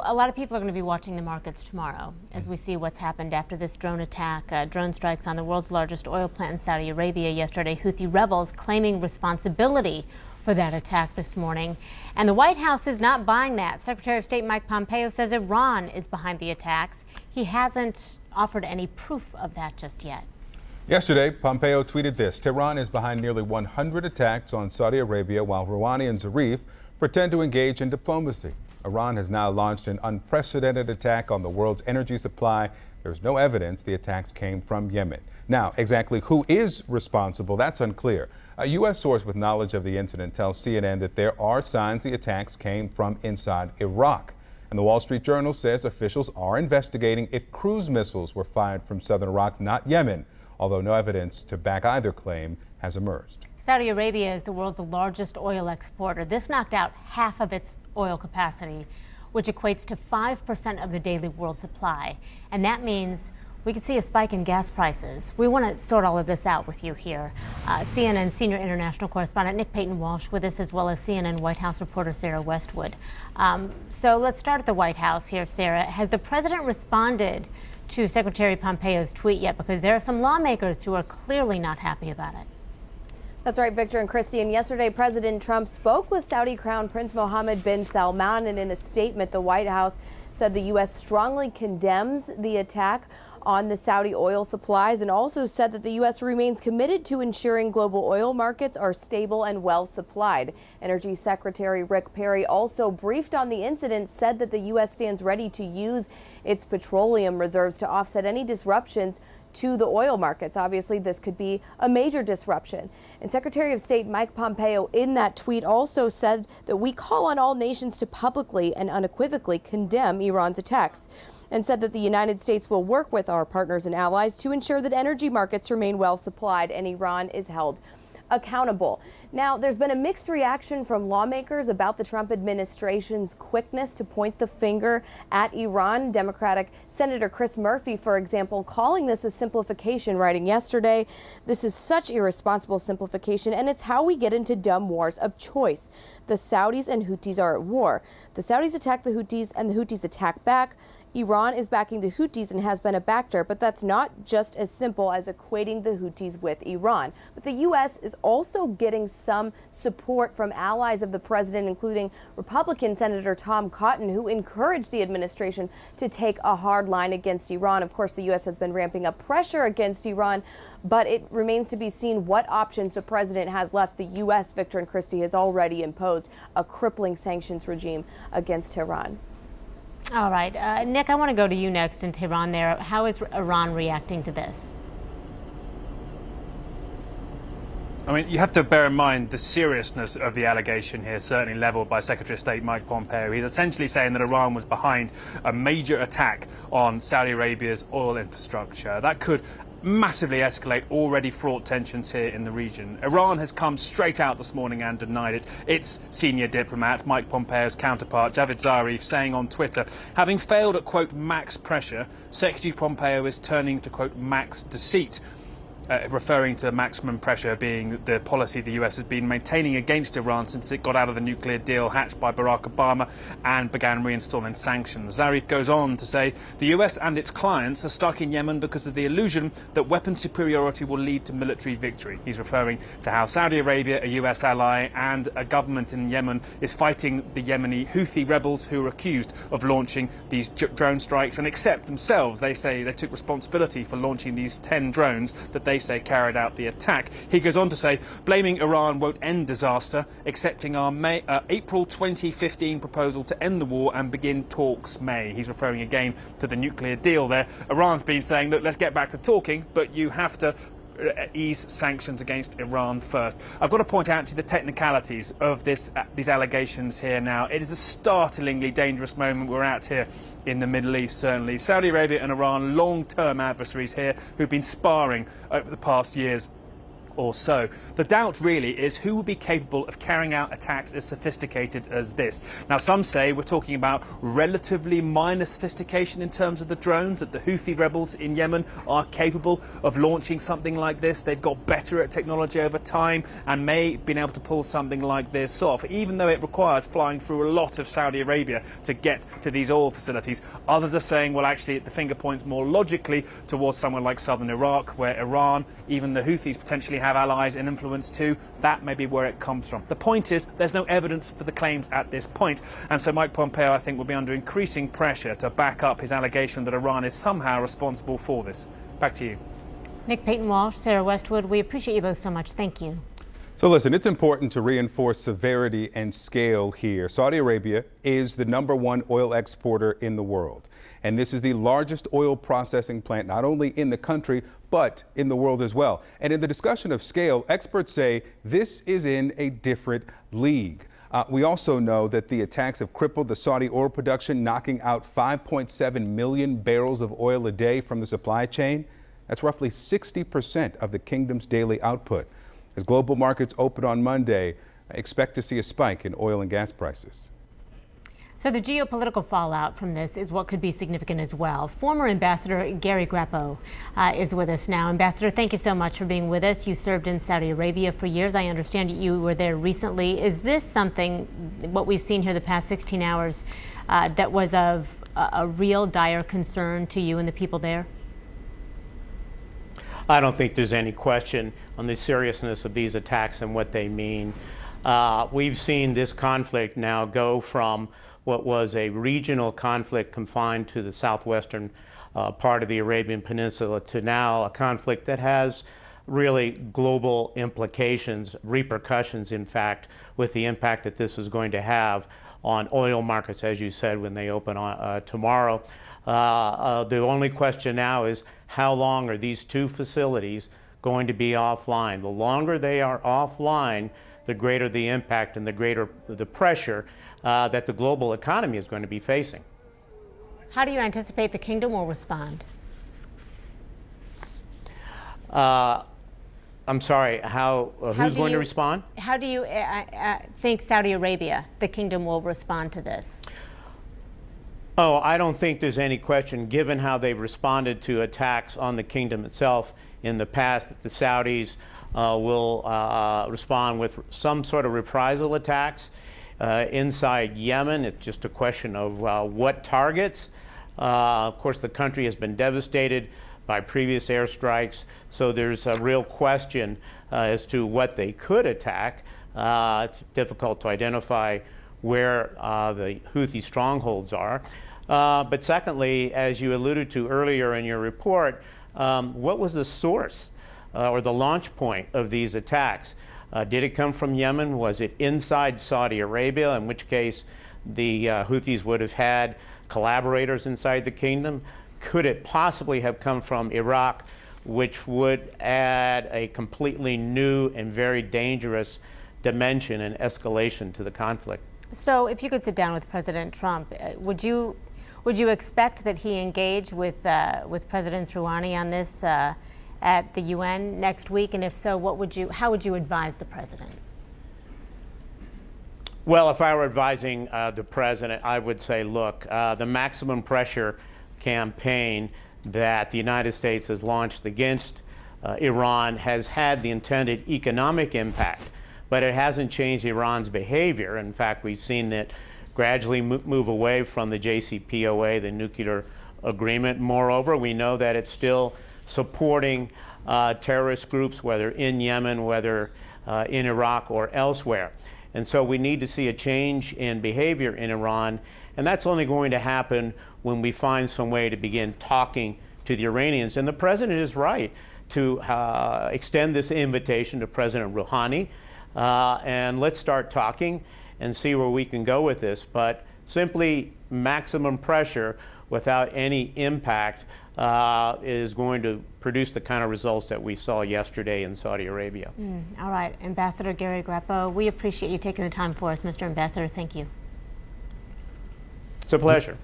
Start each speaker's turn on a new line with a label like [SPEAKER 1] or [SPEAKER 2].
[SPEAKER 1] A lot of people are going to be watching the markets tomorrow as we see what's happened after this drone attack, drone strikes on the world's largest oil plant in Saudi Arabia yesterday. Houthi rebels claiming responsibility for that attack this morning. And the White House is not buying that. Secretary of State Mike Pompeo says Iran is behind the attacks. He hasn't offered any proof of that just yet.
[SPEAKER 2] Yesterday, Pompeo tweeted this: Tehran is behind nearly 100 attacks on Saudi Arabia, while Rouhani and Zarif pretend to engage in diplomacy. Iran has now launched an unprecedented attack on the world's energy supply. There's no evidence the attacks came from Yemen. Now, exactly who is responsible, that's unclear. A U.S. source with knowledge of the incident tells CNN that there are signs the attacks came from inside Iraq. And the Wall Street Journal says officials are investigating if cruise missiles were fired from southern Iraq, not Yemen, although no evidence to back either claim has emerged.
[SPEAKER 1] Saudi Arabia is the world's largest oil exporter. This knocked out half of its oil capacity, which equates to 5% of the daily world supply. And that means we could see a spike in gas prices. We want to sort all of this out with you here. CNN senior international correspondent Nick Paton Walsh with us, as well as CNN White House reporter Sarah Westwood. So let's start at the White House here, Sarah. Has the president responded to Secretary Pompeo's tweet yet? Because there are some lawmakers who are clearly not happy about it.
[SPEAKER 3] That's right, Victor and Christy. And yesterday, President Trump spoke with Saudi Crown Prince Mohammed bin Salman, and in a statement, the White House said the U.S. strongly condemns the attack on the Saudi oil supplies, and also said that the U.S. remains committed to ensuring global oil markets are stable and well supplied. Energy Secretary Rick Perry also briefed on the incident, said that the U.S. stands ready to use its petroleum reserves to offset any disruptions to the oil markets. Obviously, this could be a major disruption. And Secretary of State Mike Pompeo in that tweet also said that we call on all nations to publicly and unequivocally condemn Iran's attacks, and said that the United States will work with our partners and allies to ensure that energy markets remain well supplied and Iran is held accountable. Now, there's been a mixed reaction from lawmakers about the Trump administration's quickness to point the finger at Iran. Democratic Senator Chris Murphy, for example, calling this a simplification, writing yesterday, "This is such irresponsible simplification, and it's how we get into dumb wars of choice. The Saudis and Houthis are at war. The Saudis attack the Houthis, and the Houthis attack back. Iran is backing the Houthis and has been a backer, but that's not just as simple as equating the Houthis with Iran." But the U.S. is also getting some support from allies of the president, including Republican Senator Tom Cotton, who encouraged the administration to take a hard line against Iran. Of course, the U.S. has been ramping up pressure against Iran, but it remains to be seen what options the president has left. The U.S., Victor and Christie, has already imposed a crippling sanctions regime against Tehran.
[SPEAKER 1] All right. Nick, I want to go to you next in Tehran there. How is Iran reacting to this?
[SPEAKER 4] I mean, you have to bear in mind the seriousness of the allegation here, certainly levelled by Secretary of State Mike Pompeo. He's essentially saying that Iran was behind a major attack on Saudi Arabia's oil infrastructure. That could massively escalate already fraught tensions here in the region. Iran has come straight out this morning and denied it. Its senior diplomat, Mike Pompeo's counterpart, Javad Zarif, saying on Twitter, having failed at, quote, max pressure, Secretary Pompeo is turning to, quote, max deceit. Referring to maximum pressure being the policy the US has been maintaining against Iran since it got out of the nuclear deal hatched by Barack Obama and began reinstalling sanctions. Zarif goes on to say the US and its clients are stuck in Yemen because of the illusion that weapon superiority will lead to military victory. He's referring to how Saudi Arabia, a US ally, and a government in Yemen is fighting the Yemeni Houthi rebels who are accused of launching these drone strikes and accept themselves. They say they took responsibility for launching these 10 drones that they say carried out the attack. He goes on to say, blaming Iran won't end disaster, accepting our April 2015 proposal to end the war and begin talks May. He's referring again to the nuclear deal there. Iran's been saying, look, let's get back to talking, but you have to ease sanctions against Iran first. I've got to point out to the technicalities of these allegations here now. It is a startlingly dangerous moment we're at here in the Middle East, certainly. Saudi Arabia and Iran, long-term adversaries here who've been sparring over the past years. or so. The doubt really is who will be capable of carrying out attacks as sophisticated as this. Now, some say we're talking about relatively minor sophistication in terms of the drones, that the Houthi rebels in Yemen are capable of launching something like this. They've got better at technology over time and may have been able to pull something like this off, even though it requires flying through a lot of Saudi Arabia to get to these oil facilities. Others are saying, well, actually, the finger points more logically towards somewhere like southern Iraq, where Iran, even the Houthis potentially have allies and influence too. That may be where it comes from. The point is, there's no evidence for the claims at this point, and so Mike Pompeo, I think, will be under increasing pressure to back up his allegation that Iran is somehow responsible for this. Back to you.
[SPEAKER 1] Nick Paton Walsh, Sarah Westwood, we appreciate you both so much. Thank you.
[SPEAKER 2] So listen, it's important to reinforce severity and scale here. Saudi Arabia is the #1 oil exporter in the world. And this is the largest oil processing plant, not only in the country, but in the world as well. And in the discussion of scale, experts say this is in a different league. We also know that the attacks have crippled the Saudi oil production, knocking out 5.7 million barrels of oil a day from the supply chain. That's roughly 60% of the kingdom's daily output. As global markets open on Monday, expect to see a spike in oil and gas prices.
[SPEAKER 1] So the geopolitical fallout from this is what could be significant as well. Former Ambassador Gary Grappo is with us now. Ambassador, thank you so much for being with us. You served in Saudi Arabia for years. I understand you were there recently. Is this something, what we've seen here the past 16 hours, that was of a real dire concern to you and the people there?
[SPEAKER 5] I don't think there's any question on the seriousness of these attacks and what they mean. We've seen this conflict now go from what was a regional conflict confined to the southwestern part of the Arabian Peninsula to now a conflict that has really global implications, repercussions, in fact, with the impact that this is going to have on oil markets, as you said, when they open on, tomorrow. The only question now is how long are these two facilities going to be offline? The longer they are offline, the greater the impact and the greater the pressure that the global economy is going to be facing.
[SPEAKER 1] How do you anticipate the kingdom will respond?
[SPEAKER 5] I'm sorry, who's going to respond?
[SPEAKER 1] How do you think Saudi Arabia, the kingdom, will respond to this?
[SPEAKER 5] Oh, I don't think there's any question, given how they've responded to attacks on the kingdom itself in the past, that the Saudis will respond with some sort of reprisal attacks inside Yemen. It's just a question of what targets. Of course, the country has been devastated by previous airstrikes, so there's a real question as to what they could attack. It's difficult to identify where the Houthi strongholds are. But secondly, as you alluded to earlier in your report, what was the source or the launch point of these attacks? Did it come from Yemen? Was it inside Saudi Arabia, in which case the Houthis would have had collaborators inside the kingdom? Could it possibly have come from Iraq, which would add a completely new and very dangerous dimension and escalation to the conflict?
[SPEAKER 1] So if you could sit down with President Trump, would you expect that he engage with President Rouhani on this at the UN next week? And if so, how would you advise the president?
[SPEAKER 5] Well, if I were advising the president, I would say, look, the maximum pressure campaign that the United States has launched against Iran has had the intended economic impact, but it hasn't changed Iran's behavior. In fact, we've seen that gradually move away from the JCPOA, the nuclear agreement. Moreover, we know that it's still supporting terrorist groups, whether in Yemen, whether in Iraq or elsewhere. And so we need to see a change in behavior in Iran, and that's only going to happen when we find some way to begin talking to the Iranians. And the president is right to extend this invitation to President Rouhani, and let's start talking and see where we can go with this. But simply maximum pressure without any impact is going to produce the kind of results that we saw yesterday in Saudi Arabia.
[SPEAKER 1] All right, Ambassador Gary Grappo, we appreciate you taking the time for us, Mr. Ambassador. Thank you.
[SPEAKER 5] It's a pleasure.